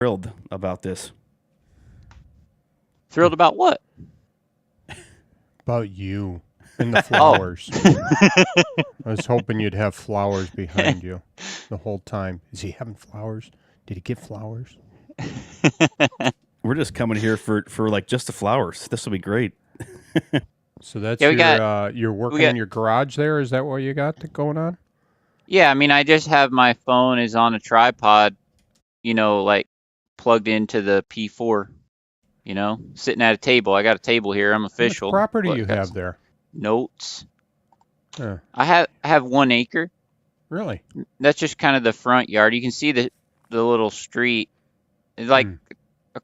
thrilled about this. Thrilled about what? About you and the flowers. I was hoping you'd have flowers behind you the whole time. Is he having flowers? Did he get flowers? We're just coming here for like just the flowers. This will be great. So that's you're working in your garage there? Is that what you got going on? Yeah, I mean, I just have my phone is on a tripod, like plugged into the P4, sitting at a table. I got a table here. I'm official. How much property you have there? Notes. I have 1 acre. Really? That's just kind of the front yard. You can see the little street. It's like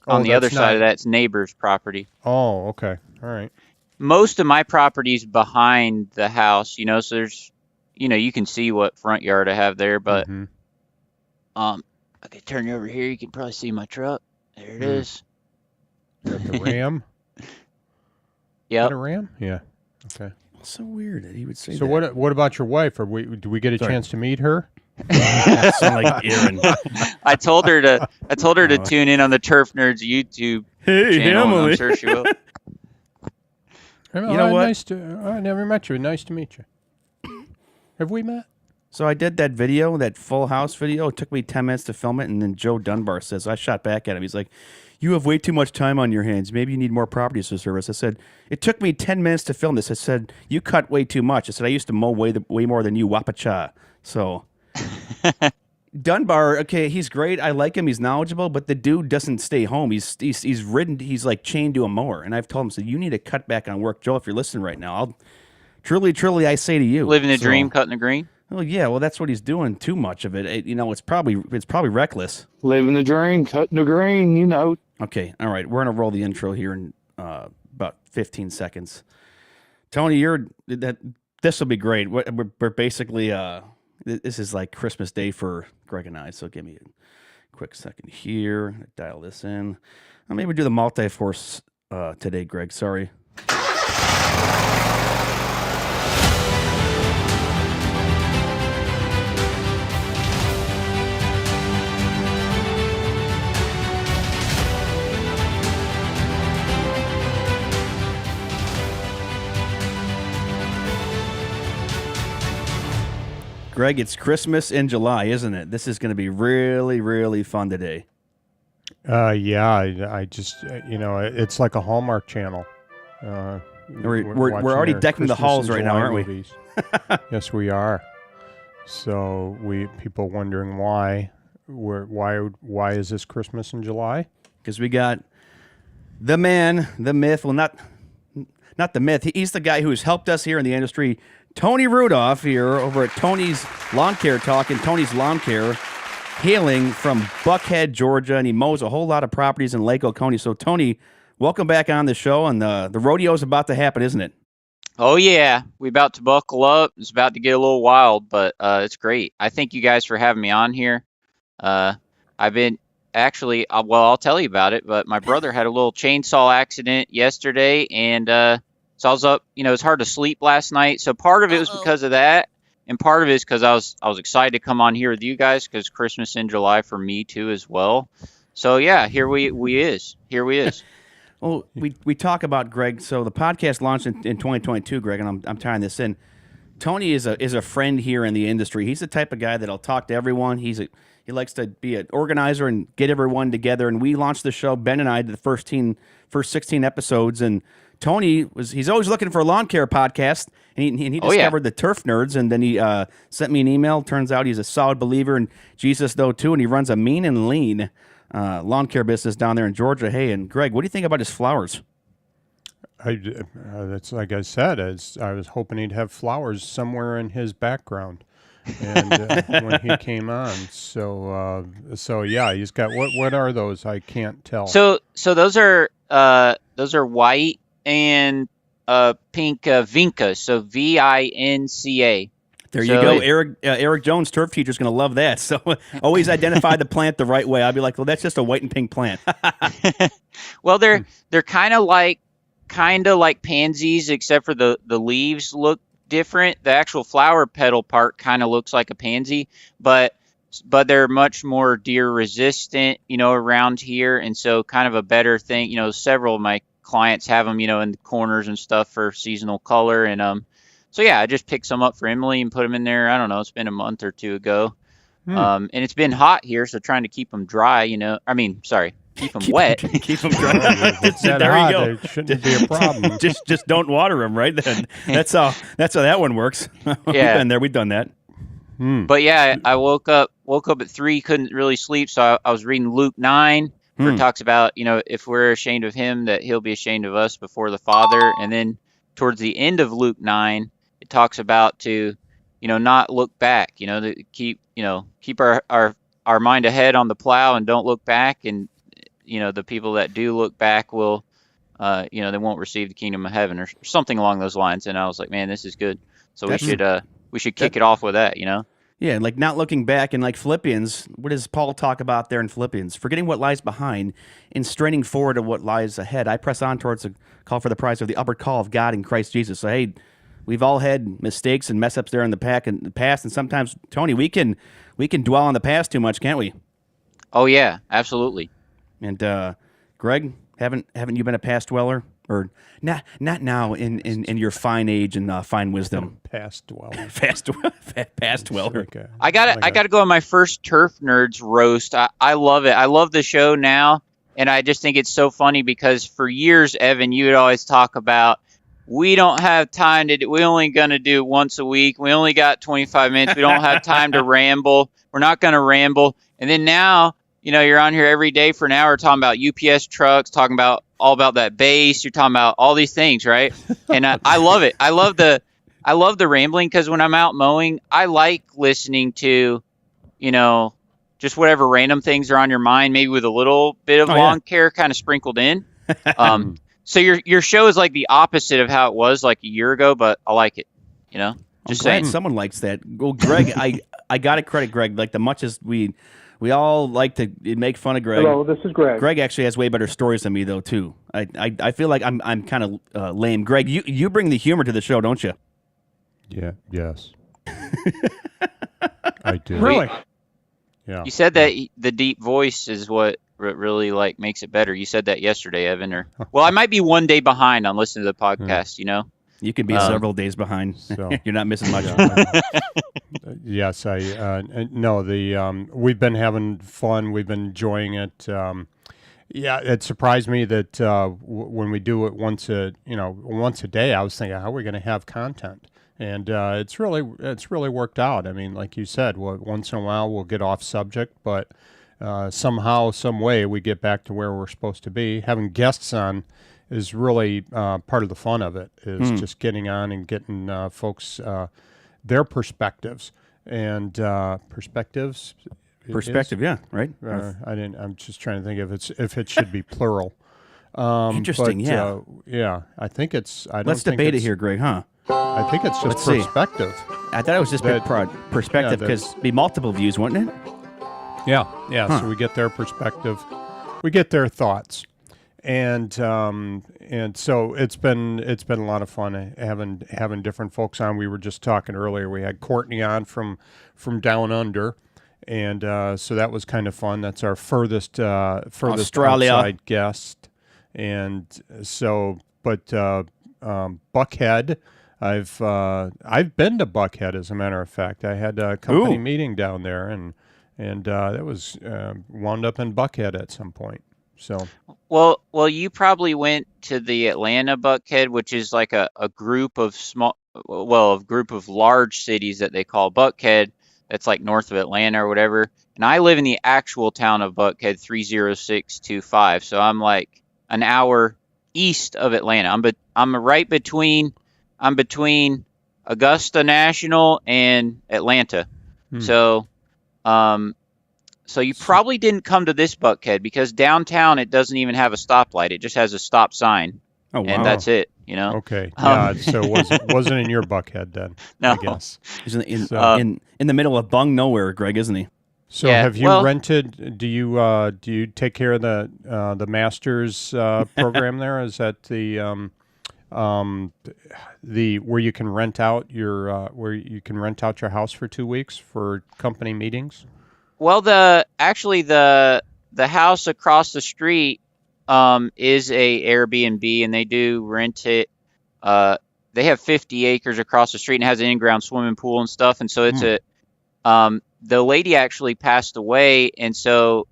on the other side of that, it's neighbor's property. Oh, okay. All right. Most of my property's behind the house, so there's, you can see what front yard I have there, but I could turn you over here. You can probably see my truck. There it is. Is that the Ram? Yeah. Is that a Ram? Yeah. Okay. So weird that he would say so that. What about your wife? Do we get a chance to meet her? Sound like Aaron. I told her to tune in on the Turf Nerds YouTube channel. Emily. I'm sure she will. You know what? I never met you. Nice to meet you. Have we met? So I did that video, that Full House video. It took me 10 minutes to film it, and then Joe Dunbar says, I shot back at him. He's like, you have way too much time on your hands. Maybe you need more properties to service. I said, it took me 10 minutes to film this. I said, you cut way too much. I said, I used to mow way more than you, Wapacha. So Dunbar, okay, he's great. I like him. He's knowledgeable, but the dude doesn't stay home. He's ridden. He's like chained to a mower. And I've told him, so you need to cut back on work. Joe, if you're listening right now, I'll truly, I say to you. Living the dream, cutting the green. Well, yeah, well, that's what he's doing. Too much of it. It's probably reckless. Living the dream, cutting the green, Okay, all right. We're gonna roll the intro here in about 15 seconds. Tony, this will be great. We're basically this is like Christmas Day for Greg and I. So give me a quick second here. Dial this in. I'll maybe do the multi-force today, Greg. Sorry. Greg, it's Christmas in July, isn't it? This is going to be really, really fun today. Yeah, I just, it's like a Hallmark channel. We're already decking the halls right now, aren't we? Yes, we are. So people wondering why is this Christmas in July? Because we got the man, the myth. Well, not the myth. He's the guy who has helped us here in the industry. Tony Rudolph here over at Tony's Lawn Care Talk and Tony's Lawn Care, hailing from Buckhead, Georgia, and he mows a whole lot of properties in Lake Oconee. So, Tony, welcome back on the show, and the rodeo's about to happen, isn't it? Oh, yeah. We're about to buckle up. It's about to get a little wild, but it's great. I thank you guys for having me on here. I've been actually, I'll tell you about it, but my brother had a little chainsaw accident yesterday, and so I was up, it's hard to sleep last night. So part of it was because of that. And part of it is because I was excited to come on here with you guys because Christmas in July for me too as well. So yeah, here we is. Well, we talk about Greg. So the podcast launched in 2022, Greg, and I'm tying this in. Tony is a friend here in the industry. He's the type of guy that'll talk to everyone. He likes to be an organizer and get everyone together. And we launched the show. Ben and I did the first 16 episodes, and Tony he's always looking for a lawn care podcast, and he discovered the Turf Nerds, and then he sent me an email. Turns out he's a solid believer in Jesus, though, too, and he runs a mean and lean lawn care business down there in Georgia. Hey, and Greg, what do you think about his flowers? That's like I said, I was hoping he'd have flowers somewhere in his background, and when he came on, so yeah, he's got what are those? I can't tell. So those are white and pink Vinca, so Vinca. There you go. Eric Jones, turf teacher, is going to love that. So always identify the plant the right way. I'll be like, well, that's just a white and pink plant. Well, they're kind of like pansies, except for the leaves look different. The actual flower petal part kind of looks like a pansy, but but they're much more deer resistant, around here. And so kind of a better thing, several of my clients have them, in the corners and stuff for seasonal color. And so yeah, I just picked some up for Emily and put them in there. I don't know, it's been a month or two ago. And it's been hot here, so trying to keep them dry, keep them wet. Keep them dry. There you go. It shouldn't be a problem. just don't water them, right? That's how that one works. Yeah. We've been there. We've done that. But yeah, I woke up at 3, couldn't really sleep, so I was reading Luke 9, where it talks about, if we're ashamed of him, that he'll be ashamed of us before the Father. And then towards the end of Luke 9, it talks about to, not look back, to keep our mind ahead on the plow and don't look back. And, the people that do look back will, they won't receive the kingdom of heaven or something along those lines. And I was like, man, this is good. So we should kick it off with that, Yeah, like not looking back, and like Philippians, what does Paul talk about there in Philippians? Forgetting what lies behind and straining forward to what lies ahead. I press on towards the call for the prize of the upward call of God in Christ Jesus. So hey, we've all had mistakes and mess ups there in the past, and sometimes, Tony, we can dwell on the past too much, can't we? Oh yeah, absolutely. And Greg, haven't you been a past dweller? Or not now in your fine age and fine wisdom. Past dweller. Past dweller. Okay. I gotta go on my first Turf Nerds roast. I love it. I love the show now, and I just think it's so funny because for years, Evan, you would always talk about we don't have time to. We only gonna do it once a week. We only got 25 minutes. We don't have time to ramble. We're not gonna ramble. And then now, you're on here every day for an hour talking about UPS trucks, talking about all about that bass. You're talking about all these things, right? And I love it. I love the rambling because when I'm out mowing, I like listening to, just whatever random things are on your mind, maybe with a little bit of lawn care kind of sprinkled in. So your show is like the opposite of how it was like a year ago, but I like it. Just saying. Someone likes that. Well, Greg, I got to credit Greg. Like the much as we all like to make fun of Greg. Hello, this is Greg. Greg actually has way better stories than me, though, too. I feel like I'm kind of lame. Greg, you bring the humor to the show, don't you? Yeah. Yes. I do. Really? Yeah. You said that the deep voice is what really makes it better. You said that yesterday, Evan. Well, I might be one day behind on listening to the podcast. You could be several days behind. So. You're not missing much. Yes, we've been having fun. We've been enjoying it. It surprised me that when we do it once a day, I was thinking, how are we going to have content? And it's really worked out. I mean, like you said, once in a while we'll get off subject, but somehow, some way, we get back to where we're supposed to be. Having guests on is really part of the fun of it. Is just getting on and getting folks their perspectives and perspectives. Perspective, yeah, right. I'm just trying to think if it should be plural. Interesting, but, yeah. I think it's. Let's debate it here, Greg. Huh? I think it's just perspective. I thought it was just perspective because it'd be multiple views, wouldn't it? Yeah. Huh. So we get their perspective, we get their thoughts, and so it's been a lot of fun having different folks on. We were just talking earlier. We had Courtney on from Down Under, and so that was kind of fun. That's our furthest Australia outside guest, and so Buckhead. I've been to Buckhead, as a matter of fact. I had a company meeting down there, and that was wound up in Buckhead at some point. So well, you probably went to the Atlanta Buckhead, which is like a group of large cities that they call Buckhead. That's like north of Atlanta or whatever. And I live in the actual town of Buckhead, 30625. So I'm like an hour east of Atlanta. I'm between Augusta National and Atlanta. So you probably didn't come to this Buckhead because downtown it doesn't even have a stoplight. It just has a stop sign. Oh, wow. And that's it, Okay. Yeah, so it wasn't in your Buckhead then, no. I guess. He's in the middle of bung nowhere, Greg, isn't he? So Yeah, have you rented? Do you take care of the Masters program there? Is that the where you can rent out your house for 2 weeks for company meetings? Well, the house across the street is a Airbnb, and they do rent it. They have 50 acres across the street and has an in-ground swimming pool and stuff. And so it's the lady actually passed away, and so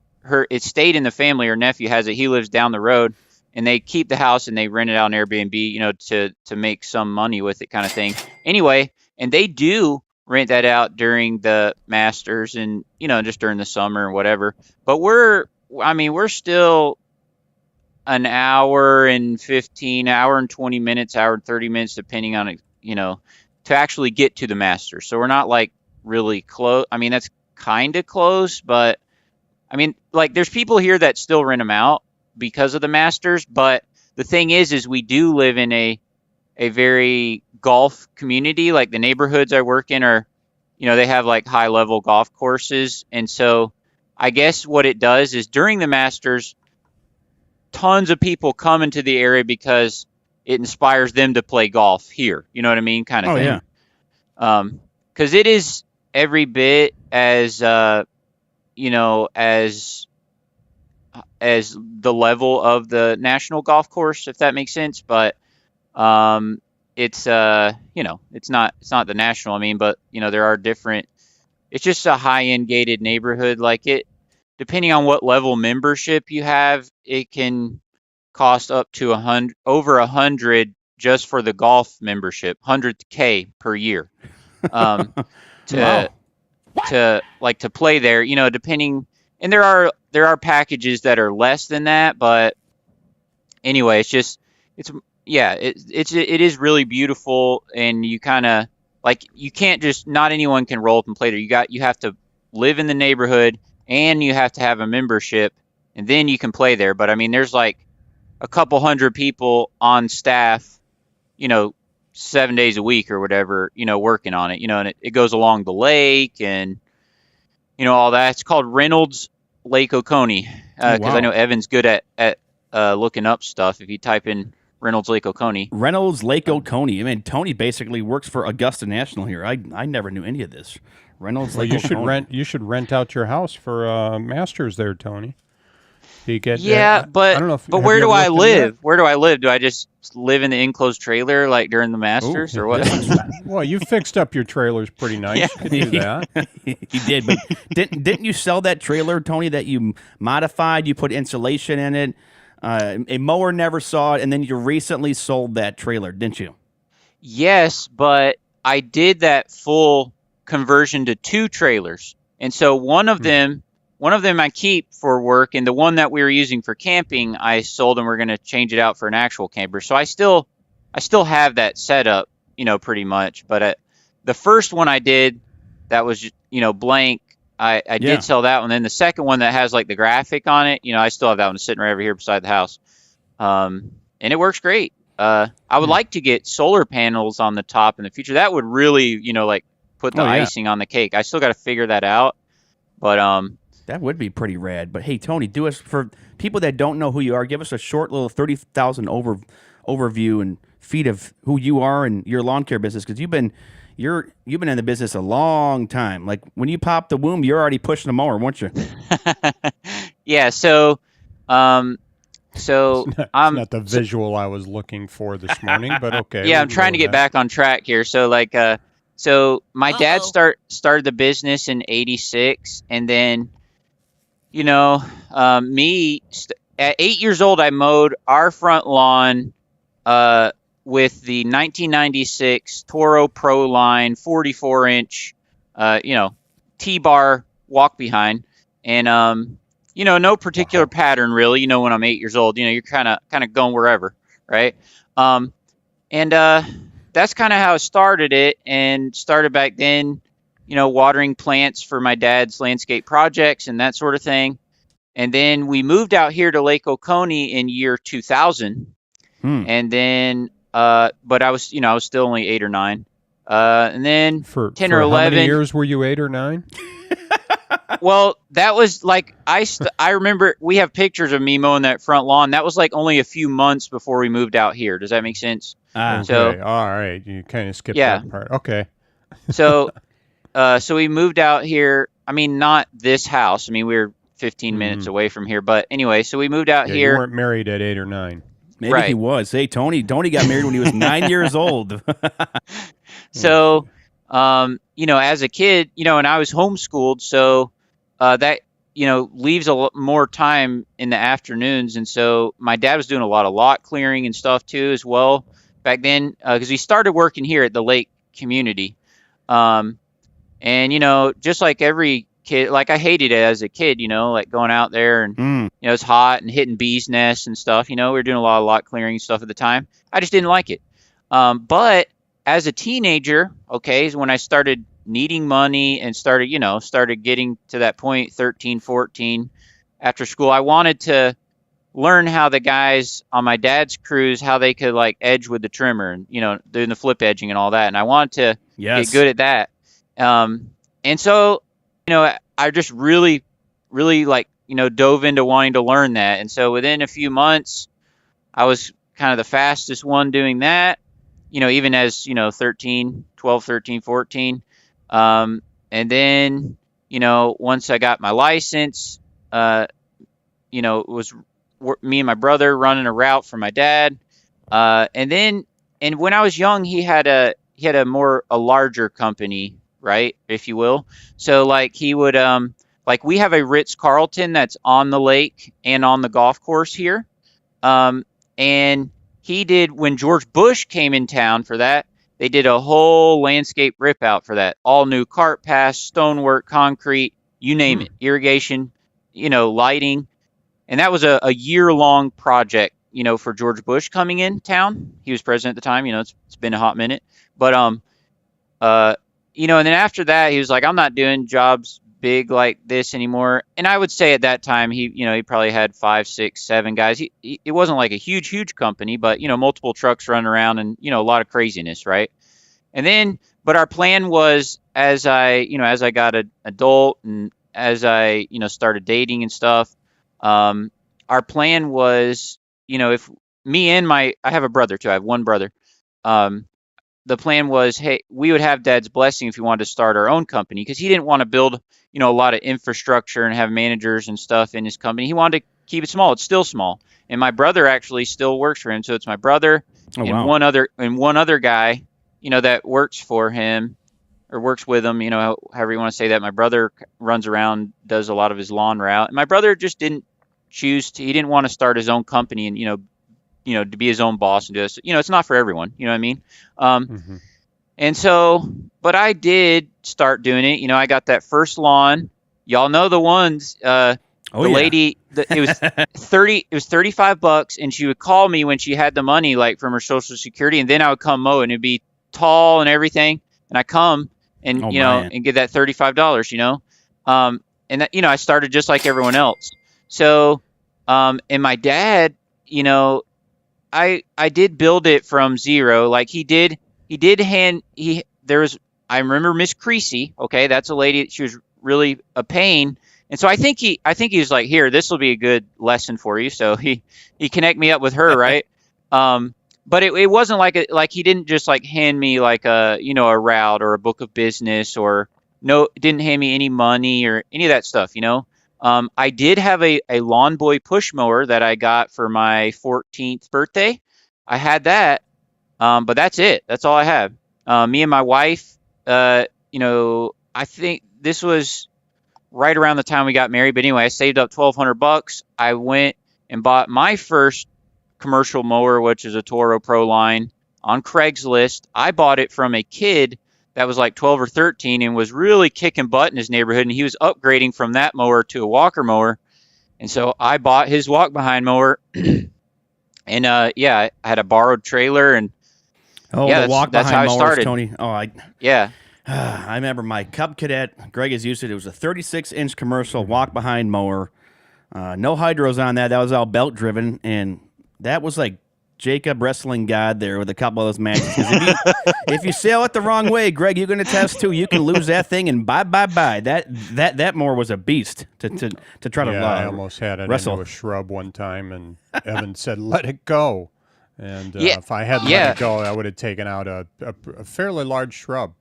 it stayed in the family. Her nephew has it. He lives down the road, and they keep the house and they rent it out on Airbnb, to make some money with it, kind of thing. Anyway, and they do rent that out during the Masters and just during the summer or whatever. But we're still an hour and 15, hour and 20 minutes, hour and 30 minutes, depending on to actually get to the Masters. So we're not like really close. I mean, that's kind of close, but I mean, like, there's people here that still rent them out because of the Masters. But the thing is we do live in a very golf community. Like, the neighborhoods I work in are, they have like high level golf courses. And so I guess what it does is during the Masters, tons of people come into the area because it inspires them to play golf here. You know what I mean? Kind of thing. Yeah. Because it is every bit as as the level of the national golf course, if that makes sense. But it's it's not the national. I mean, but there are different. It's just a high end gated neighborhood. Like, it, depending on what level membership you have, it can cost up to over 100 just for the golf membership, 100K per year. Wow. to play there, depending, and there are packages that are less than that, but anyway, it is really beautiful, and you kind of, like, you can't just, not anyone can roll up and play there. You have to live in the neighborhood, and you have to have a membership, and then you can play there. But I mean, there's like a couple hundred people on staff, 7 days a week or whatever, working on it, and it goes along the lake and, all that. It's called Reynolds Lake Oconee, because wow. I know Evan's good at looking up stuff. If you type in Reynolds Lake Oconee. Reynolds Lake Oconee. I mean, Tony basically works for Augusta National here. I never knew any of this. Reynolds Lake Oconee. You should rent out your house for Masters there, Tony. You get but I don't know but where do I live? Where do I live? Do I just live in the enclosed trailer like during the Masters, or what? Well, you fixed up your trailers pretty nice. Yeah. You could do that. He did, but didn't you sell that trailer, Tony, that you modified? You put insulation in it. A mower never saw it, and then you recently sold that trailer, didn't you? Yes, but I did that full conversion to 2 trailers, and so one of them I keep for work, and the one that we were using for camping, I sold, and we're going to change it out for an actual camper. So I still have that set up, pretty much. But the first one I did, that was, blank. I did sell that one. Then the second one that has like the graphic on it, I still have that one sitting right over here beside the house. And it works great. I would like to get solar panels on the top in the future. That would really, like, put the icing on the cake. I still got to figure that out. But that would be pretty rad. But hey, Tony, do us, for people that don't know who you are, give us a short little 30,000 overview and feet of who you are and your lawn care business, because you've been in the business a long time. Like, when you popped the womb, you're already pushing the mower, weren't you? Yeah. So, It's not the visual I was looking for this morning, but okay. Yeah, I'm trying to get back on track here. So, like, so my dad started the business in '86, and then, at 8 years old, I mowed our front lawn with the 1996 Toro Pro Line 44-inch, T-bar walk behind, and no particular pattern really. When I'm 8 years old, you're kind of going wherever, right? And that's kind of how I started it, and started back then, watering plants for my dad's landscape projects and that sort of thing. And then we moved out here to Lake Oconee in year 2000. And then, but I was still only 8 or 9. And then for 10 or 11 how many years were you, 8 or 9? Well, that was like, I remember we have pictures of me mowing that front lawn. That was like only a few months before we moved out here. Does that make sense? Okay. All right. You kind of skipped that part. Okay. So we moved out here I mean, not this house. I mean, we were 15 minutes away from here. But anyway, so we moved out Yeah, you here. weren't married at 8 or 9. Maybe he Right. was. Hey, Tony got married when he was 9 years old. So, as a kid, and I was homeschooled, so that, leaves a lot more time in the afternoons. And so my dad was doing a lot of lot clearing and stuff too, as well back then, because we started working here at the lake community. And, just like every kid, like I hated it as a kid, like going out there and, it's hot and hitting bees nests and stuff. We were doing a lot of lot clearing stuff at the time. I just didn't like it. But as a teenager, okay, is when I started needing money and started getting to that point, 13, 14, after school, I wanted to learn how the guys on my dad's crews, how they could like edge with the trimmer and, doing the flip edging and all that. And I wanted to Yes. get good at that. And so, I just really, really like, dove into wanting to learn that. And so within a few months, I was kind of the fastest one doing that, even as, 12, 13, 14. And then, once I got my license, it was me and my brother running a route for my dad. And when I was young, he had a larger company, right, if you will. So like he would, like we have a Ritz-Carlton that's on the lake and on the golf course here. And he did, when George Bush came in town for that, they did a whole landscape rip out for that. All new cart paths, stonework, concrete, you name it, irrigation, lighting. And that was a year-long project, for George Bush coming in town. He was president at the time, it's been a hot minute. But, and then after that, he was like, I'm not doing jobs big like this anymore. And I would say at that time, he probably had 5, 6, 7 guys. It wasn't like a huge company, but, multiple trucks running around and, a lot of craziness, right? And then, but our plan was as I got an adult and as I, started dating and stuff, our plan was, if me and I have a brother too. I have one brother. The plan was, hey, we would have Dad's blessing if we wanted to start our own company, because he didn't want to build, a lot of infrastructure and have managers and stuff in his company. He wanted to keep it small. It's still small. And my brother actually still works for him. So it's my brother and wow. one other guy, that works for him or works with him, however you want to say that. My brother runs around, does a lot of his lawn route. And my brother just didn't he didn't want to start his own company and, to be his own boss and do this. It's not for everyone. You know what I mean? And so, but I did start doing it. I got that first lawn. Y'all know the ones. Lady, it was it was $35, and she would call me when she had the money, like from her Social Security, and then I would come mow, and it'd be tall and everything. And I come and and get that $35. And that, I started just like everyone else. So, and my dad, I did build it from zero. Like I remember Miss Creasy. Okay. That's a lady. She was really a pain. And so I think he was like, here, this will be a good lesson for you. So he connect me up with her. Right. But it wasn't like he didn't just like hand me like a route or a book of business or didn't hand me any money or any of that stuff. I did have a Lawn Boy push mower that I got for my 14th birthday. I had that, but that's it. That's all I have. Me and my wife, I think this was right around the time we got married. But anyway, I saved up $1,200. I went and bought my first commercial mower, which is a Toro Pro Line, on Craigslist. I bought it from a kid that was like 12 or 13 and was really kicking butt in his neighborhood, and he was upgrading from that mower to a walker mower. And so I bought his walk behind mower. And I had a borrowed trailer, and the walk that's behind how I mowers, started. Tony. Yeah. I remember my Cub Cadet. Greg has used it. It was a 36-inch commercial walk behind mower. No hydros on that. That was all belt driven, and that was like Jacob Wrestling God there with a couple of those matches. 'Cause if you sail it the wrong way, Greg, you can attest to, you can lose that thing and bye. That mower was a beast to try to I almost had it wrestle. into a shrub one time, and Evan said, "Let it go." And Yeah. if I hadn't let it go, I would have taken out a fairly large shrub.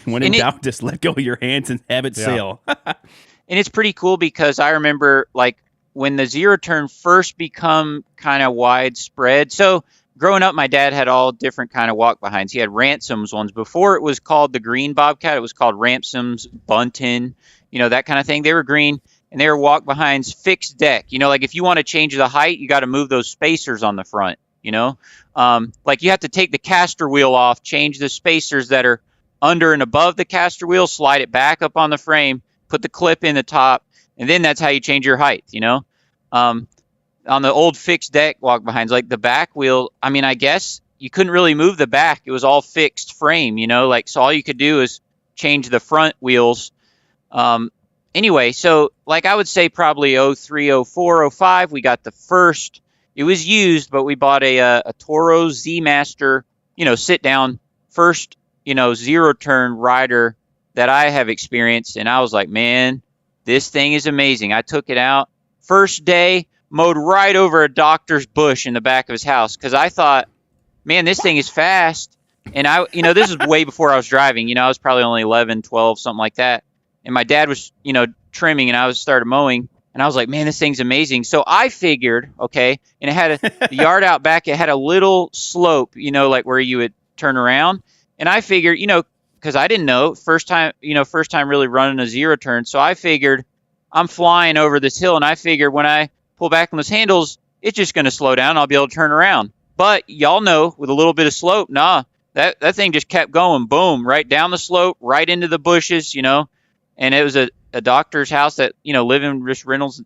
When in And it- doubt, just let go of your hands and have it Yeah. sail. And it's pretty cool because I remember like when the zero turn first become kind of widespread. So growing up, my dad had all different kind of walk behinds. He had Ransom's ones. Before it was called the Green Bobcat, it was called Ransom's Bunton, that kind of thing. They were green and they were walk behinds fixed deck. Like if you want to change the height, you got to move those spacers on the front, like you have to take the caster wheel off, change the spacers that are under and above the caster wheel, slide it back up on the frame, put the clip in the top, and then that's how you change your height, on the old fixed deck walk behinds, like the back wheel, I guess you couldn't really move the back. It was all fixed frame, so all you could do is change the front wheels. Anyway, so like I would say probably 03, 04, 05, we got the first, it was used, but we bought a Toro Z Master, sit down first, zero turn rider that I have experienced, and I was like, man, this thing is amazing. I took it out first day, mowed right over a doctor's bush in the back of his house because I thought, man, this thing is fast. And this is way before I was driving. I was probably only 11, 12, something like that. And my dad was, trimming, and I started mowing, and I was like, man, this thing's amazing. So I figured, okay, and it had the yard out back. It had a little slope, like where you would turn around. And I figured, because I didn't know, first time really running a zero turn. So I figured I'm flying over this hill, and I figured when I pull back on those handles, it's just going to slow down. I'll be able to turn around. But y'all know, with a little bit of slope, that thing just kept going, boom, right down the slope, right into the bushes, And it was a doctor's house that, lived in Rich Reynolds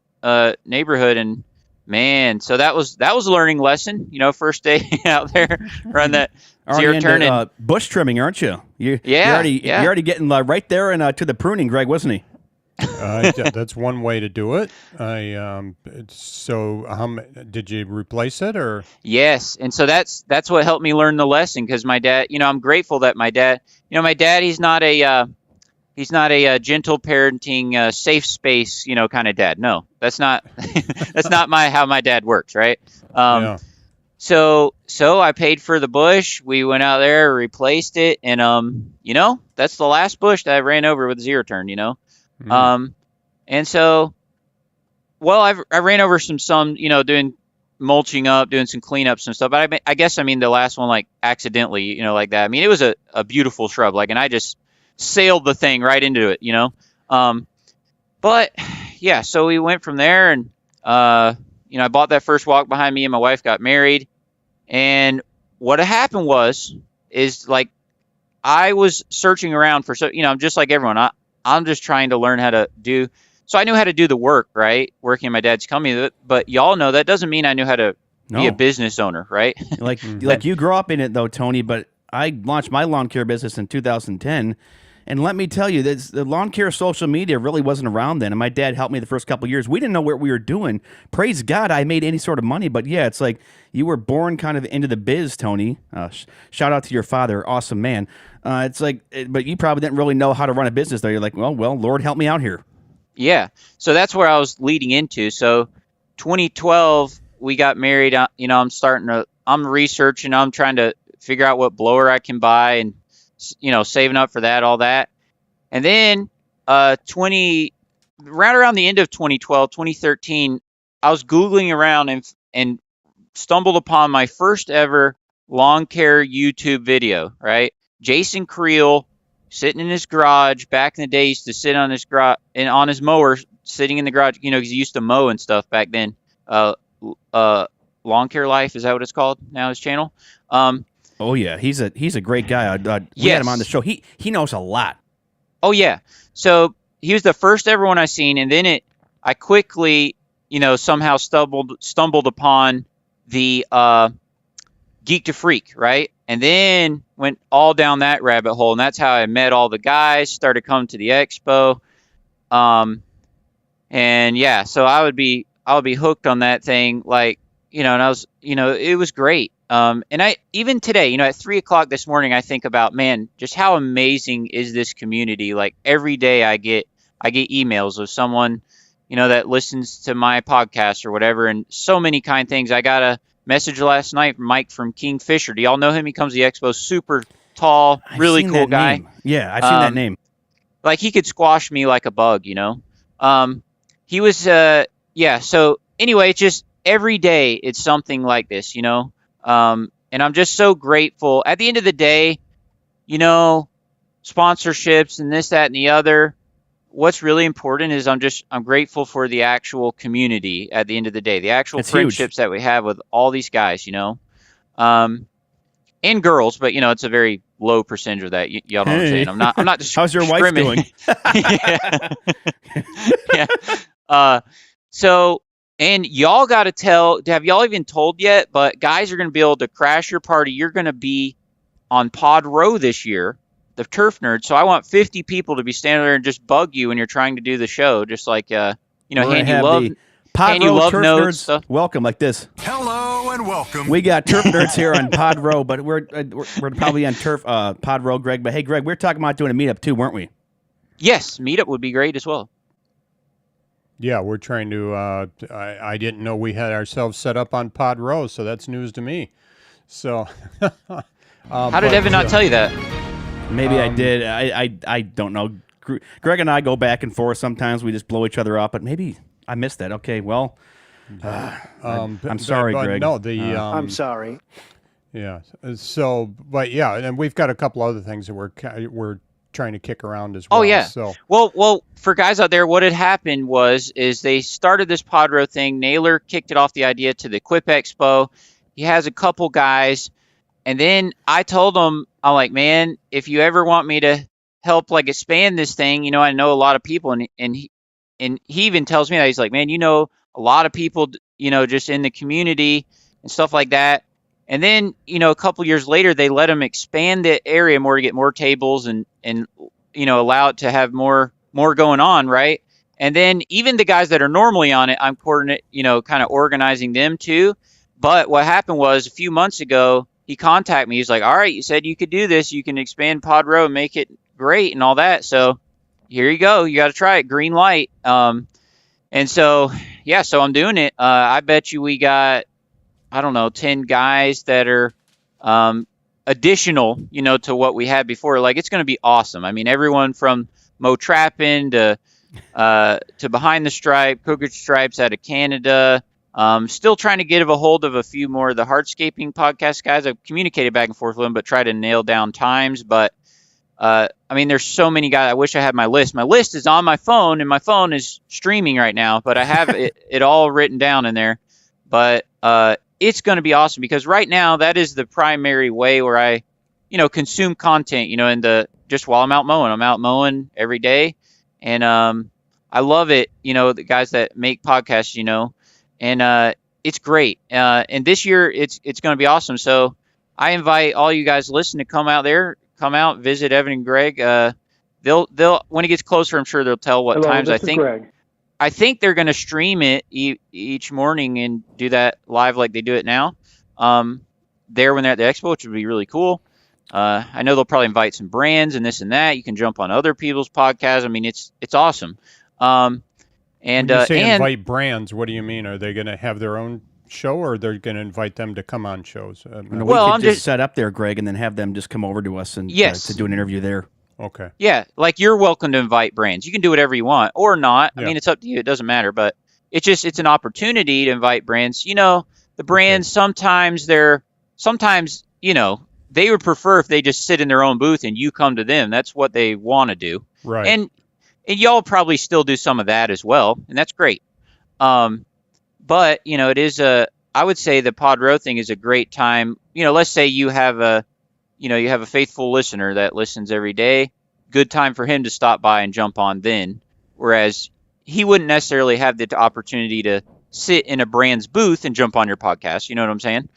neighborhood. And man, so that was a learning lesson, first day out there, run that zero turn. And Bush trimming, aren't you? You're Yeah, already getting right there and to the pruning, Greg, wasn't he? That's one way to do it. Did you replace it or? Yes, and so that's what helped me learn the lesson because my dad, I'm grateful that my dad, he's not a gentle parenting, safe space, kind of dad. No, that's not that's not how my dad works, right? Yeah. So I paid for the bush. We went out there, replaced it, and that's the last bush that I ran over with a zero turn, And so, well, I ran over some, doing mulching up, doing some cleanups and stuff. But I guess the last one like accidentally, like that. It was a beautiful shrub, and I just sailed the thing right into it, But yeah, so we went from there, and I bought that first walk behind. Me and my wife got married, and what happened is like I was searching around for I'm just like everyone. I'm just trying to learn how to do. So I knew how to do the work, right? Working in my dad's company, but y'all know that doesn't mean I knew how to be a business owner, right? Like you grew up in it though, Tony. But I launched my lawn care business in 2010, and let me tell you, the lawn care social media really wasn't around then. And my dad helped me the first couple of years. We didn't know what we were doing. Praise God, I made any sort of money. But yeah, it's like you were born kind of into the biz, Tony. Shout out to your father, awesome man. It's like, but you probably didn't really know how to run a business though. You're like, well, Lord help me out here. Yeah. So that's where I was leading into. So 2012, we got married. I'm researching. I'm trying to figure out what blower I can buy and, saving up for that, all that. And then right around the end of 2012, 2013, I was Googling around and stumbled upon my first ever lawn care YouTube video, right? Jason Creel sitting in his garage. Back in the day, he used to sit on his garage and on his mower, sitting in the garage, because he used to mow and stuff back then. Lawn Care Life, is that what it's called now, his channel? Oh yeah, he's a great guy. We had him on the show. He knows a lot. Oh yeah. So he was the first ever one I seen, and then I quickly, somehow stumbled upon the Geek to Freak, right? And then went all down that rabbit hole, and that's how I met all the guys, started coming to the expo. And yeah, so I would be hooked on that thing, like, and I was, it was great. And I, even today, at 3:00 this morning, I think about, man, just how amazing is this community? Like every day I get emails of someone, that listens to my podcast or whatever, and so many kind things. I got a message last night from Mike from Kingfisher. Do y'all know him? He comes to the expo, super tall, I've really seen cool that guy. name. Yeah, I've seen that Um, name. Like he could squash me like a bug, you know. He was yeah. So anyway, it's just every day it's something like this, you know. And I'm just so grateful. At the end of the day, you know, sponsorships and this, that, and the other. What's really important is I'm grateful for the actual community at the end of the day, the actual It's huge. friendships that we have with all these guys, you know, and girls, but you know, it's a very low percentage of that. Y'all know what I'm saying? I'm not How's your wife doing? yeah. Yeah. So, and y'all got to have y'all even told yet, but guys are going to be able to crash your party. You're going to be on Pod Row this year, the Turf Nerd. So I want 50 people to be standing there and just bug you when you're trying to do the show. Just like, you know, We're gonna hand you have love, the Pod hand you Row love Turf notes, Nerds stuff. welcome like this. Hello and welcome. We got Turf Nerds here on Pod Row, but we're probably on Pod Row, Greg. But hey, Greg, we were talking about doing a meetup too, weren't we? Yes, meetup would be great as well. Yeah, we're trying to. I didn't know we had ourselves set up on Pod Row, so that's news to me. So, How did Evan not tell you that? Maybe I did. I don't know. Greg and I go back and forth. Sometimes we just blow each other up, but maybe I missed that. Okay, well, I'm sorry, but Greg. No, the I'm sorry. yeah. So, but yeah, and we've got a couple other things that we're trying to kick around as well. Oh yeah. So Well, for guys out there, what had happened is they started this Pod Row thing. Naylor kicked it off the idea to the Quip Expo. He has a couple guys, and then I told him, I'm like, man, if you ever want me to help like expand this thing, you know, I know a lot of people, and he even tells me that he's like, man, you know, a lot of people, you know, just in the community and stuff like that. And then, you know, a couple years later, they let him expand the area more to get more tables and you know, allow it to have more going on, right? And then even the guys that are normally on it, I'm coordinating, you know, kind of organizing them too. But what happened was a few months ago, he contacted me. He's like, all right, you said you could do this. You can expand Pod Row and make it great and all that. So here you go. You got to try it. Green light. And so, yeah, so I'm doing it. I bet you we got, I don't know, 10 guys that are additional, you know, to what we had before. Like, it's going to be awesome. I mean, everyone from Mo Trappin to Behind the Stripe, Crooked Stripes out of Canada. Still trying to get a hold of a few more of the hardscaping podcast guys. I've communicated back and forth with them, but try to nail down times. But I mean, there's so many guys. I wish I had my list. My list is on my phone, and my phone is streaming right now. But I have it all written down in there. But it's going to be awesome because right now that is the primary way where I, you know, consume content. You know, just while I'm out mowing. I'm out mowing every day, and I love it. You know, the guys that make podcasts. You know. And it's great. And this year, it's going to be awesome. So I invite all you guys listening to come out, visit Evan and Greg. They'll when it gets closer, I'm sure they'll tell what Hello, times. this is Greg. I think they're going to stream it each morning and do that live like they do it now. There when they're at the expo, which would be really cool. I know they'll probably invite some brands and this and that. You can jump on other people's podcasts. I mean, it's awesome. And when you say and invite brands, what do you mean? Are they going to have their own show, or they're going to invite them to come on shows? No, Well, we could I'm just just- set up there, Greg, and then have them just come over to us and Yes. to do an interview there. Okay. yeah, like you're welcome to invite brands. You can do whatever you want or not. I Yeah. mean, it's up to you. It doesn't matter. But it's an opportunity to invite brands. You know, the brands sometimes you know, they would prefer if they just sit in their own booth and you come to them. That's what they want to do. Right. And y'all probably still do some of that as well, and that's great. But you know, I would say the Pod Row thing is a great time. You know, let's say you have a faithful listener that listens every day. Good time for him to stop by and jump on then. Whereas he wouldn't necessarily have the opportunity to sit in a brand's booth and jump on your podcast. You know what I'm saying?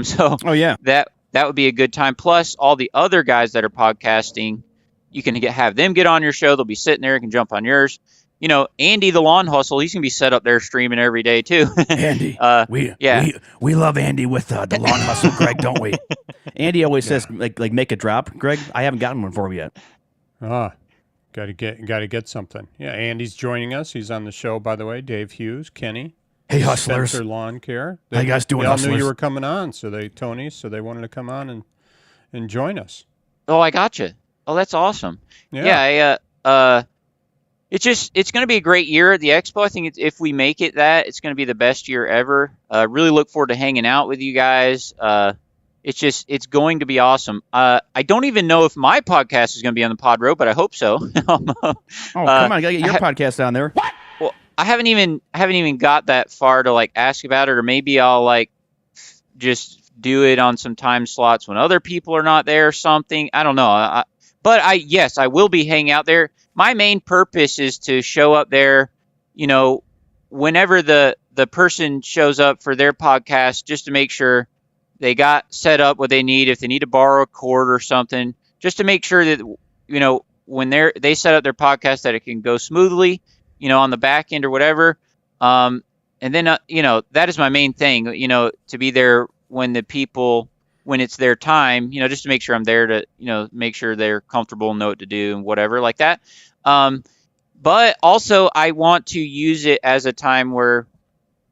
So Oh yeah, that would be a good time. Plus all the other guys that are podcasting, you can have them get on your show. They'll be sitting there and can jump on yours. You know, Andy the Lawn Hustle, he's gonna be set up there streaming every day too. Andy. Yeah. we love Andy with the lawn hustle, Greg, don't we? Andy always says like make a drop, Greg. I haven't gotten one for you yet. Got to get something. Yeah, Andy's joining us. He's on the show, by the way. Dave Hughes, Kenny. Hey, hustlers. Spencer Lawn Care. How you guys doing, They all knew hustlers? you were coming on, so they wanted to come on and join us. Oh, I gotcha. Oh, that's awesome. Yeah. Yeah, it's going to be a great year at the expo. I think if we make it it's going to be the best year ever. Really look forward to hanging out with you guys. It's going to be awesome. I don't even know if my podcast is going to be on the Pod Road, but I hope so. Oh, come on, gotta get your podcast on there. Well, I haven't even got that far to like ask about it, or maybe I'll like just do it on some time slots when other people are not there or something. I don't know. But yes, I will be hanging out there. My main purpose is to show up there, whenever the person shows up for their podcast, just to make sure they got set up what they need. If they need to borrow a cord or something, just to make sure that, when they set up their podcast, that it can go smoothly, on the back end or whatever. And then, that is my main thing, to be there when it's their time, just to make sure I'm there to, make sure they're comfortable and know what to do and whatever like that. But also I want to use it as a time where,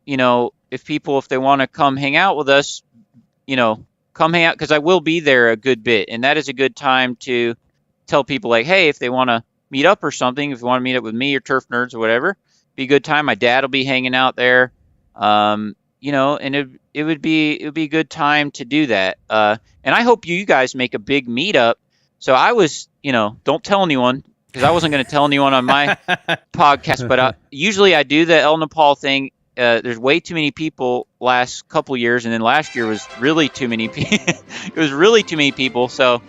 if they want to come hang out with us, come hang out, because I will be there a good bit. And that is a good time to tell people like, hey, if they want to meet up or something, if you want to meet up with me or Turf Nerds or whatever, be a good time. My dad will be hanging out there. And it would be a good time to do that. And I hope you guys make a big meetup. So I was, don't tell anyone, because I wasn't going to tell anyone on my podcast, but usually I do the El Nepal thing. There's way too many people last couple years, and then last year was really too many people. It was really too many people. So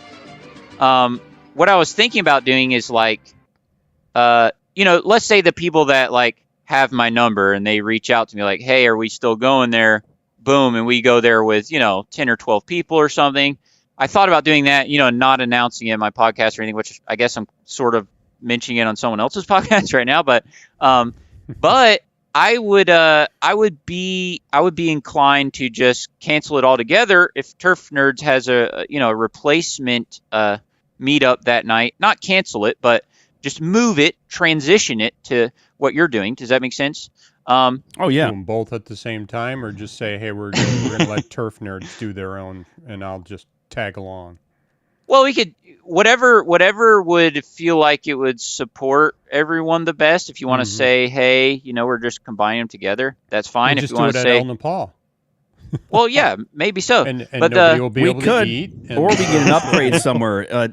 what I was thinking about doing is like, let's say the people that like have my number and they reach out to me like, hey, are we still going there? Boom. And we go there with, 10 or 12 people or something. I thought about doing that, not announcing it in my podcast or anything, which I guess I'm sort of mentioning it on someone else's podcast right now. But I would be inclined to just cancel it altogether if Turf Nerds has a replacement meetup that night. Not cancel it, but just move it, transition it to what you're doing. Does that make sense? Oh yeah. Do them both at the same time, or just say, hey, we're gonna let Turf Nerds do their own, and I'll just tag along. Well, we could whatever would feel like it would support everyone the best. If you want to say, hey, we're just combining them together, that's fine. We'll if just you do want it to at say, El Nepal. well, yeah, maybe so. And but nobody will be we able could, to eat. or we get an upgrade somewhere.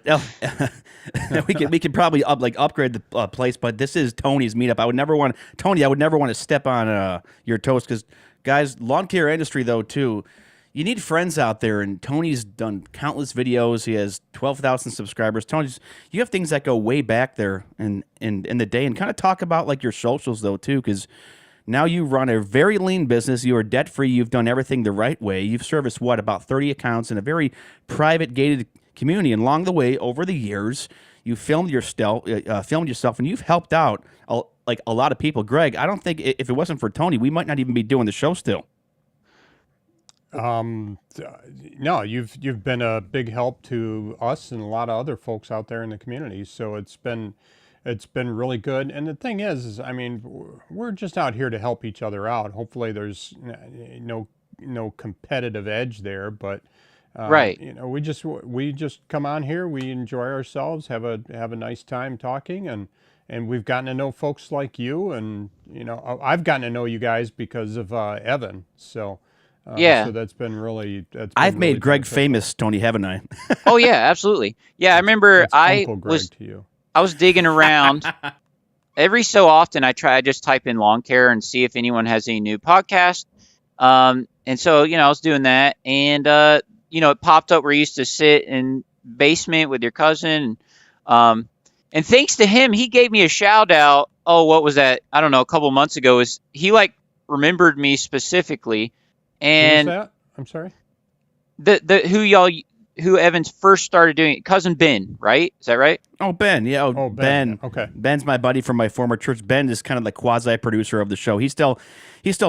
We could probably upgrade the place, but this is Tony's meetup. I would never want to step on your toes, because guys, lawn care industry though too, you need friends out there, and Tony's done countless videos. He has 12,000 subscribers. You have things that go way back there in the day, and kind of talk about like your socials though too, because now you run a very lean business. You are debt free. You've done everything the right way. You've serviced about 30 accounts in a very private gated community, and along the way over the years, you filmed yourself, and you've helped out a lot of people. Greg, I don't think if it wasn't for Tony, we might not even be doing the show still. No, you've been a big help to us and a lot of other folks out there in the community. So it's been really good. And the thing is I mean, we're just out here to help each other out. Hopefully, there's no competitive edge there, but. Right. We just come on here. We enjoy ourselves, have a nice time talking, and we've gotten to know folks like you, and I've gotten to know you guys because of Evan. So yeah. So that's been really. I've made Greg famous, Tony, haven't I? Oh yeah, absolutely. Yeah, I remember Uncle Greg to you. I was digging around. Every so often, I just type in lawn care and see if anyone has any new podcast. And so I was doing that, and it popped up where you used to sit in basement with your cousin. And thanks to him, he gave me a shout out. Oh, what was that? I don't know. A couple months ago, he remembered me specifically. And who was that? I'm sorry. Who Evans first started doing, cousin Ben, right? Is that right? Oh, Ben. Yeah. Oh, Ben. Okay. Ben's my buddy from my former church. Ben is kind of the quasi producer of the show. He still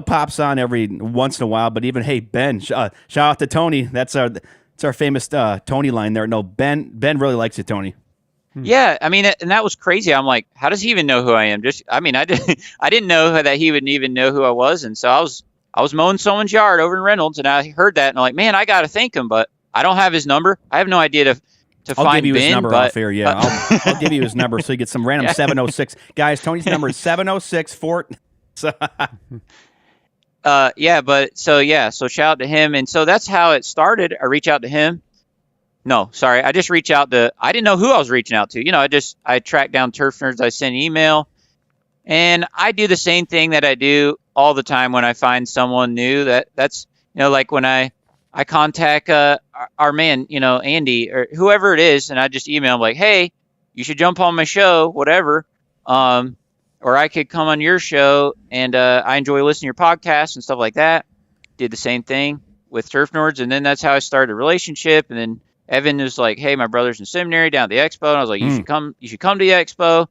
pops on every once in a while. But even, hey, Ben, shout out to Tony. That's our famous Tony line there. No, Ben really likes you, Tony. Yeah, I mean, and that was crazy. I'm like, how does he even know who I am? I didn't know that he would even know who I was. And so I was mowing someone's yard over in Reynolds, and I heard that, and I'm like, man, I got to thank him, but I don't have his number. I have no idea I'll find give you his Ben, number but off here. Yeah, I'll give you his number so you get some random 706 guys. Tony's number is 706 Fort. So, so shout out to him, and so that's how it started. I reach out to him. No, sorry, I just reach out to. I didn't know who I was reaching out to. You know, I track down turf nerds. I send an email, and I do the same thing that I do all the time when I find someone new. That's like when I contact our man, Andy or whoever it is, and I just email him like, hey, you should jump on my show, whatever. Or I could come on your show, and I enjoy listening to your podcast and stuff like that. Did the same thing with Turf Nerds, and then that's how I started a relationship. And then Evan was like, hey, my brother's in seminary down at the expo, and I was like, you should come to the expo.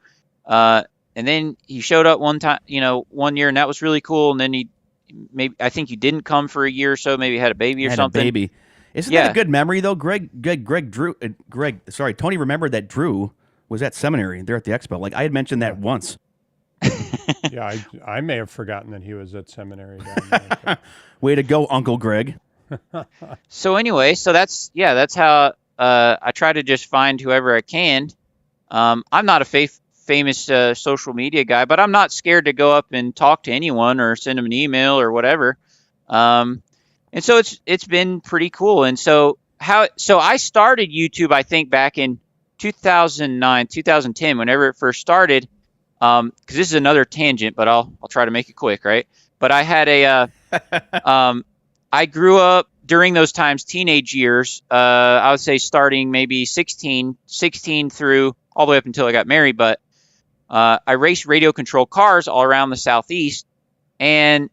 And then he showed up one time, 1 year, and that was really cool. And then I think you didn't come for a year or so, maybe had a baby or something. A baby. Isn't that a good memory though? Tony remembered that Drew was at seminary there at the expo. Like I had mentioned that once. Yeah, I may have forgotten that he was at seminary down there. Way to go, Uncle Greg. So anyway, that's how I try to just find whoever I can. I'm not a famous social media guy, but I'm not scared to go up and talk to anyone or send them an email or whatever. And so it's been pretty cool. And so I started YouTube, I think back in 2009, 2010, whenever it first started. Because this is another tangent, but I'll try to make it quick, right? But I had I grew up during those times, teenage years. I would say starting maybe 16 through all the way up until I got married. But I raced radio control cars all around the Southeast, and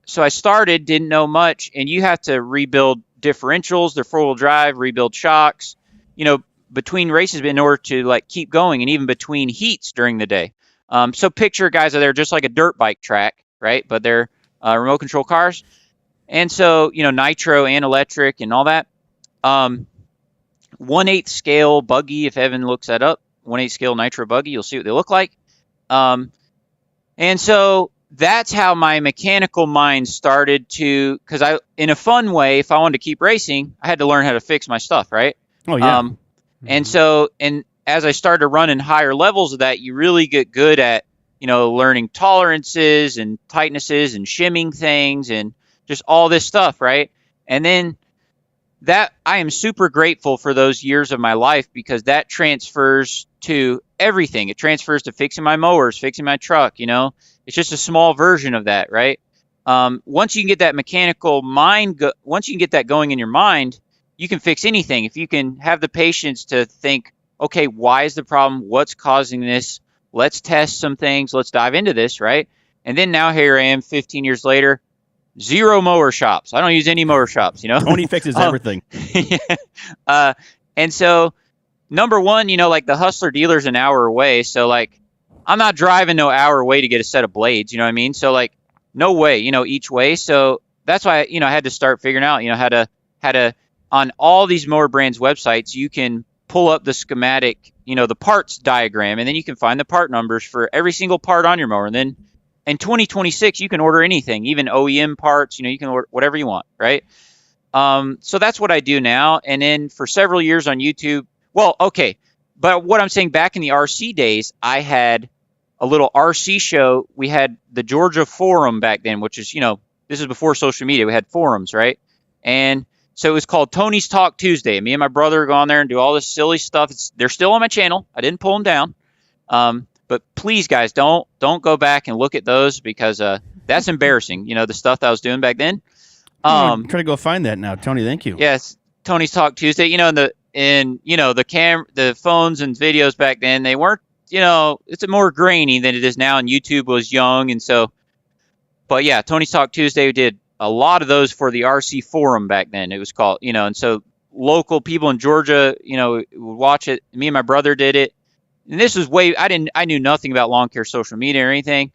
so I didn't know much, and you have to rebuild differentials, they're 4-wheel drive, rebuild shocks, between races in order to keep going, and even between heats during the day. So picture guys are there just like a dirt bike track, right? But they're remote control cars. And so, nitro and electric and all that. 1/8 scale buggy, if Evan looks that up, 1/8 scale nitro buggy, you'll see what they look like. And so that's how my mechanical mind started because in a fun way, if I wanted to keep racing, I had to learn how to fix my stuff, right? Oh, yeah. And so, as I started running higher levels of that, you really get good at, learning tolerances and tightnesses and shimming things and just all this stuff, right? And then that I am super grateful for those years of my life because that transfers to everything. It transfers to fixing my mowers, fixing my truck, It's just a small version of that, right? Once you can get that mechanical mind, once you can get that going in your mind, you can fix anything. If you can have the patience to think, okay, why is the problem? What's causing this? Let's test some things. Let's dive into this, right? And then now here I am 15 years later, 0 mower shops. I don't use any mower shops, Tony fixes everything. Yeah. And so, number one, the Hustler dealer's an hour away. So, I'm not driving no hour away to get a set of blades, you know what I mean? So, no way, each way. So, that's why, I had to start figuring out, how to, on all these mower brands websites, you can pull up the schematic, the parts diagram, and then you can find the part numbers for every single part on your mower. And then in 2026, you can order anything, even OEM parts, you can order whatever you want, right? So that's what I do now. And then for several years on YouTube, but what I'm saying, back in the RC days, I had a little RC show. We had the Georgia Forum back then, which is, this is before social media. We had forums, right? And so it was called Tony's Talk Tuesday. And me and my brother go on there and do all this silly stuff. They're still on my channel. I didn't pull them down. But please, guys, don't go back and look at those because that's embarrassing. The stuff that I was doing back then. I'm trying to go find that now, Tony. Thank you. Yes, Tony's Talk Tuesday. The phones and videos back then, they weren't. It's more grainy than it is now. And YouTube was young, and so. But yeah, Tony's Talk Tuesday, we did a lot of those for the RC forum back then. It was called, and so local people in Georgia, would watch it. Me and my brother did it. And this was I knew nothing about lawn care social media or anything,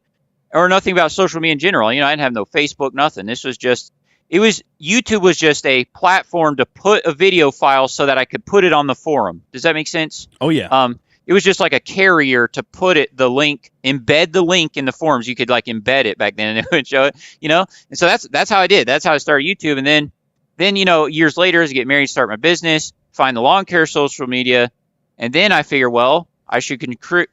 or nothing about social media in general. I didn't have no Facebook, nothing. This was just, YouTube was just a platform to put a video file so that I could put it on the forum. Does that make sense? Oh, yeah. It was just like a carrier to put embed the link in the forums. You could embed it back then and it would show it, And so that's how I did. That's how I started YouTube. And then, years later, as I get married, start my business, find the lawn care social media, and then I figure, well, I should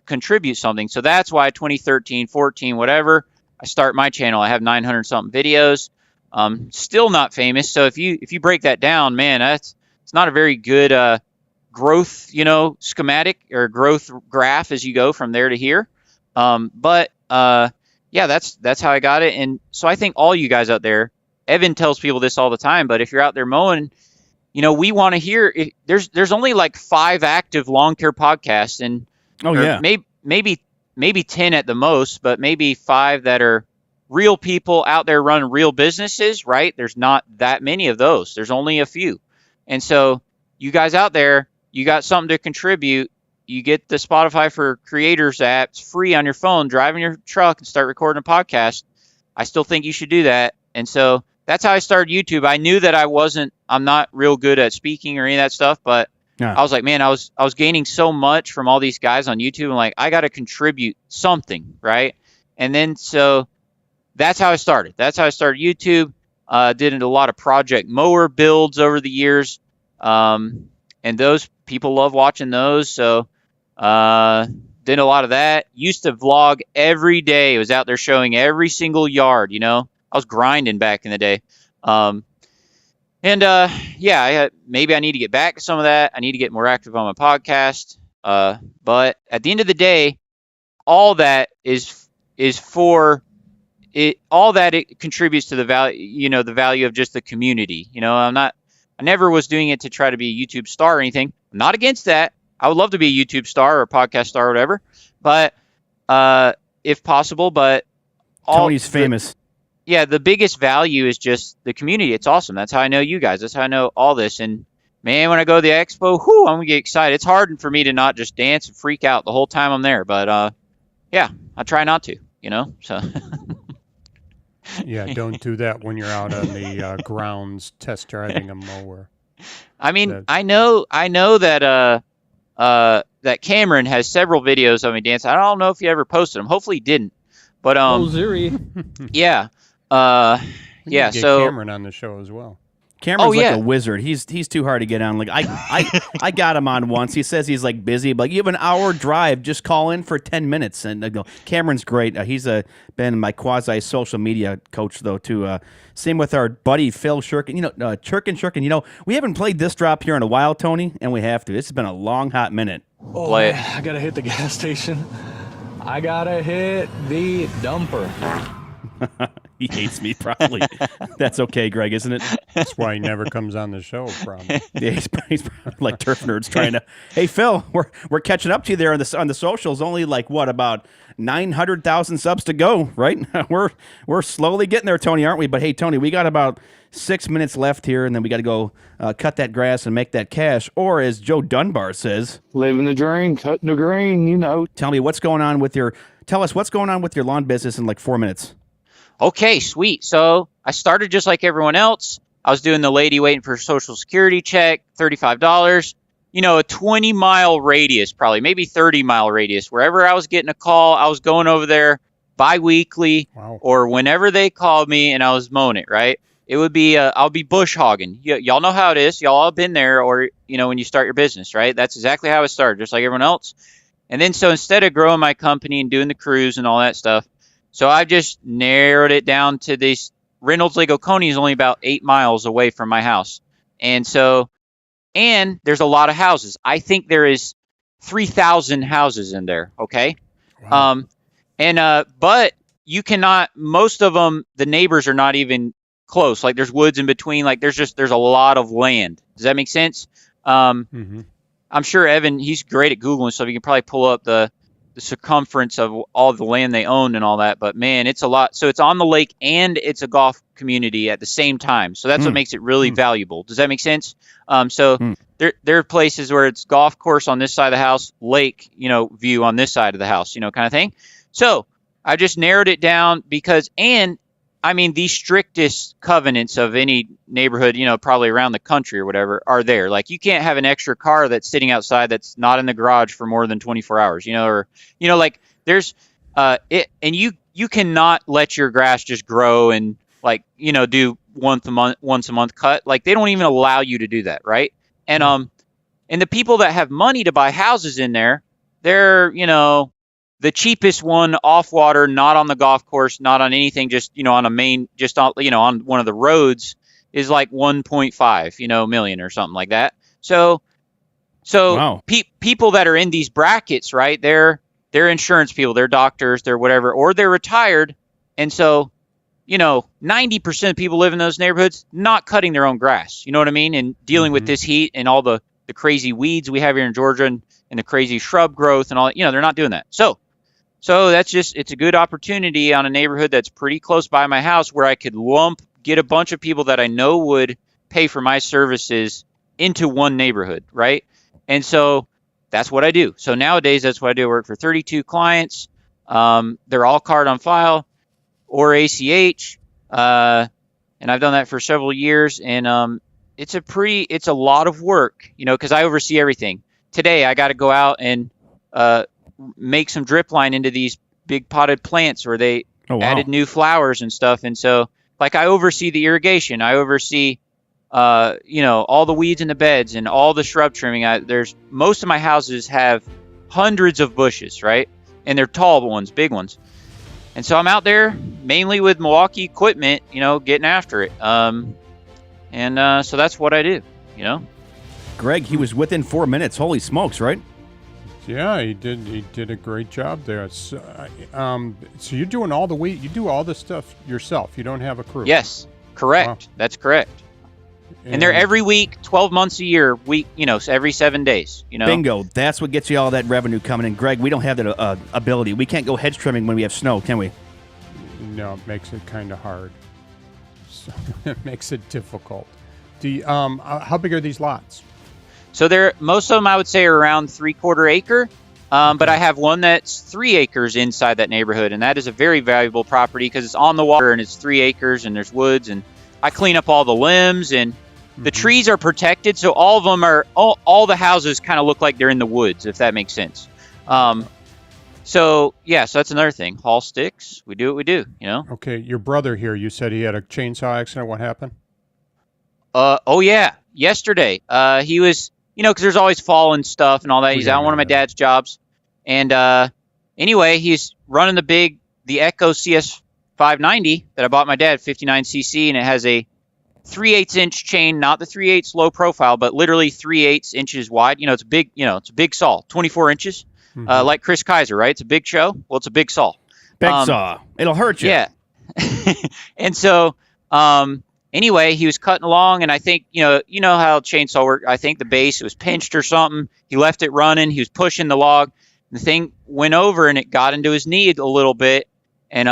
contribute something. So that's why 2013, 14, whatever, I start my channel. I have 900 something videos. Still not famous. So if you break that down, man, it's not a very good growth, schematic or growth graph as you go from there to here. Yeah, that's how I got it. And so I think all you guys out there, Evan tells people this all the time, but if you're out there mowing, we want to hear. There's only like 5 active lawn care podcasts, and maybe 10 at the most, but maybe 5 that are real people out there running real businesses, right? There's not that many of those. There's only a few. And so you guys out there, you got something to contribute. You get the Spotify for Creators app. It's free on your phone. Drive in your truck and start recording a podcast. I still think you should do that. And so that's how I started YouTube. I knew that I'm not real good at speaking or any of that stuff, but I was like, man, I was gaining so much from all these guys on YouTube. I'm like, I got to contribute something, right? And then so that's how I started. That's how I started YouTube. Did a lot of project mower builds over the years. And those people love watching those. So did a lot of that. Used to vlog every day. I was out there showing every single yard, I was grinding back in the day. Maybe I need to get back to some of that. I need to get more active on my podcast. But at the end of the day, all that is for it. All that it contributes to the value, the value of just the community. I never was doing it to try to be a YouTube star or anything. I'm not against that. I would love to be a YouTube star or a podcast star or whatever, but if possible. But Tony's famous. Yeah, the biggest value is just the community. It's awesome. That's how I know you guys. That's how I know all this. And man, when I go to the expo, I'm gonna get excited. It's hard for me to not just dance and freak out the whole time I'm there. But I try not to. So. Yeah, don't do that when you're out on the grounds test driving a mower. I mean, I know that that Cameron has several videos of me dancing. I don't know if he ever posted them. Hopefully he didn't. But yeah. Get So Cameron on the show as well. Cameron's like a wizard. He's too hard to get on. Like I got him on once. He says he's like busy, but you have an hour drive. Just call in for 10 minutes. And I go, Cameron's great. He's been my quasi social media coach though too. Same with our buddy Phil Shurkin. Churkin. We haven't played this drop here in a while, Tony, and we have to. It's been a long hot minute. Oh, I gotta hit the gas station. I gotta hit the dumper. He hates me, probably. That's okay, Greg, isn't it? That's why he never comes on the show, probably. Yeah, he's probably like turf nerds trying to. Hey, Phil, we're catching up to you there on the socials. Only like what, about 900,000 subs to go, right? We're slowly getting there, Tony, aren't we? But hey, Tony, we got about 6 minutes left here, and then we got to go cut that grass and make that cash. Or as Joe Dunbar says, Living the dream, cutting the green, Tell us what's going on with your lawn business in like 4 minutes. Okay, sweet. So I started just like everyone else. I was doing the lady waiting for Social Security check, $35. A 20-mile radius, probably, maybe 30-mile radius. Wherever I was getting a call, I was going over there bi-weekly or whenever they called me and I was mowing it, right? It would be, I'll be bush hogging. Y'all know how it is. Y'all have been there or, when you start your business, right? That's exactly how it started, just like everyone else. And then so instead of growing my company and doing the cruise and all that stuff, so I've just narrowed it down to this. Reynolds Lake Oconee is only about 8 miles away from my house. And there's a lot of houses. I think there is 3,000 houses in there. Okay. Wow. But you cannot, most of them, the neighbors are not even close. Like there's woods in between. Like there's a lot of land. Does that make sense? I'm sure Evan, he's great at Googling, so he can probably pull up the circumference of all the land they own and all that, but man, it's a lot. So it's on the lake and it's a golf community at the same time. So that's what makes it really valuable. Does that make sense? There are places where it's golf course on this side of the house, lake, view on this side of the house, kind of thing. So I just narrowed it down because, the strictest covenants of any neighborhood, probably around the country or whatever, are there. Like you can't have an extra car that's sitting outside that's not in the garage for more than 24 hours, like there's and you cannot let your grass just grow and do once a month cut. Like they don't even allow you to do that, right? And And the people that have money to buy houses in there, they're, the cheapest one off water, not on the golf course, not on anything, just, on a main, just on, on one of the roads is like 1.5, million or something like that. So Wow. people that are in these brackets, right? They're insurance people, they're doctors, they're whatever, or they're retired. And so, 90% of people live in those neighborhoods, not cutting their own grass, you know what I mean? And dealing with this heat and all the crazy weeds we have here in Georgia and the crazy shrub growth and all, they're not doing that. So it's a good opportunity on a neighborhood that's pretty close by my house where I could get a bunch of people that I know would pay for my services into one neighborhood, right? And so that's what I do. So nowadays, that's what I do. I work for 32 clients. They're all card on file or ACH. And I've done that for several years. And it's a lot of work, because I oversee everything. Today, I got to go out and make some drip line into these big potted plants where they added new flowers and stuff. And so, like, I oversee the irrigation. I oversee, all the weeds in the beds and all the shrub trimming. Most of my houses have hundreds of bushes, right? And they're tall ones, big ones. And so I'm out there mainly with Milwaukee equipment, getting after it. So that's what I do, Greg, he was within 4 minutes. Holy smokes, right? Yeah, he did a great job there. So you're doing all the weed. You do all this stuff yourself. You don't have a crew. Yes, correct. Wow. That's correct. And they're every week, 12 months a year, every 7 days, Bingo. That's what gets you all that revenue coming in. Greg, we don't have that ability. We can't go hedge trimming when we have snow, can we? No, it makes it kind of hard. So it makes it difficult. How big are these lots? So most of them, I would say, are around 3/4 acre. But I have one that's 3 acres inside that neighborhood, and that is a very valuable property because it's on the water and it's 3 acres and there's woods, and I clean up all the limbs and the trees are protected. So all of them all the houses kind of look like they're in the woods, if that makes sense. So that's another thing. Haul sticks. We do what we do, Okay, your brother here, you said he had a chainsaw accident. What happened? Oh yeah, yesterday. He was, because there's always fallen stuff and all that. He's out on one of my dad's jobs, and anyway, he's running the Echo CS 590 that I bought my dad, 59cc, and it has a 3/8 inch chain, not the 3/8 low profile, but literally 3/8 inches wide. It's a big saw, 24 inches, like Chris Kaiser, right? It's a big show. Well, it's a big saw. Big saw. It'll hurt you. Yeah. And so, anyway, he was cutting along, and I think, you know how chainsaw work. I think the base, it was pinched or something. He left it running. He was pushing the log. The thing went over, and it got into his knee a little bit. And,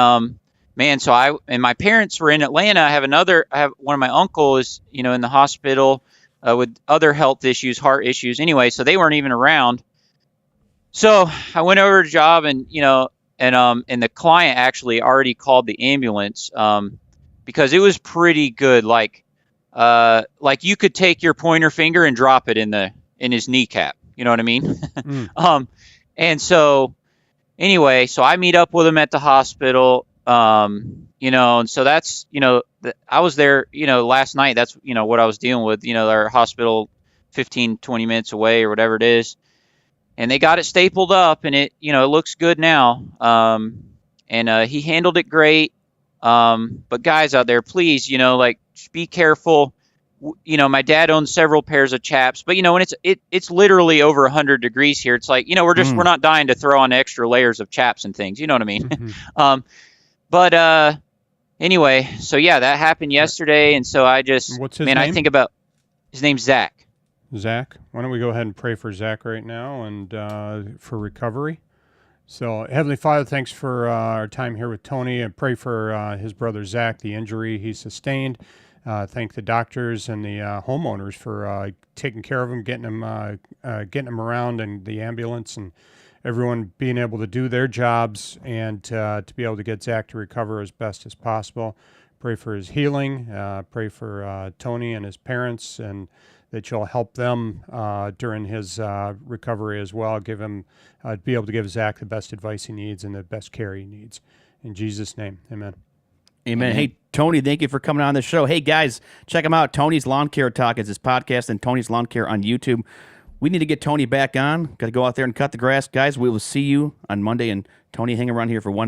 so my parents were in Atlanta. I have one of my uncles, in the hospital with other health issues, heart issues. Anyway, so they weren't even around. So I went over to the job, and, and the client actually already called the ambulance, because it was pretty good. Like you could take your pointer finger and drop it in his kneecap. You know what I mean? And so anyway, so I meet up with him at the hospital, and so that's, I was there, last night. That's, what I was dealing with, our hospital 15, 20 minutes away or whatever it is. And they got it stapled up, and it, it looks good now. And he handled it great. But guys out there, please, just be careful. My dad owns several pairs of chaps, but when it's literally over 100 degrees here, it's like, we're not dying to throw on extra layers of chaps and things. You know what I mean? But anyway, so yeah, that happened yesterday. And so I just, What's his name? I think about, his name's Zach. Zach. Why don't we go ahead and pray for Zach right now and for recovery? So, Heavenly Father, thanks for our time here with Tony, and pray for his brother Zach, the injury he sustained. Thank the doctors and the homeowners for taking care of him, getting him around, and the ambulance, and everyone being able to do their jobs, and to be able to get Zach to recover as best as possible. Pray for his healing. Pray for Tony and his parents, and that you'll help them during his recovery as well. Give him, be able to give Zach the best advice he needs and the best care he needs. In Jesus' name, amen. Amen. Hey, Tony, thank you for coming on the show. Hey, guys, check him out. Tony's Lawn Care Talk is his podcast, and Tony's Lawn Care on YouTube. We need to get Tony back on. Got to go out there and cut the grass. Guys, we will see you on Monday. And Tony, hang around here for one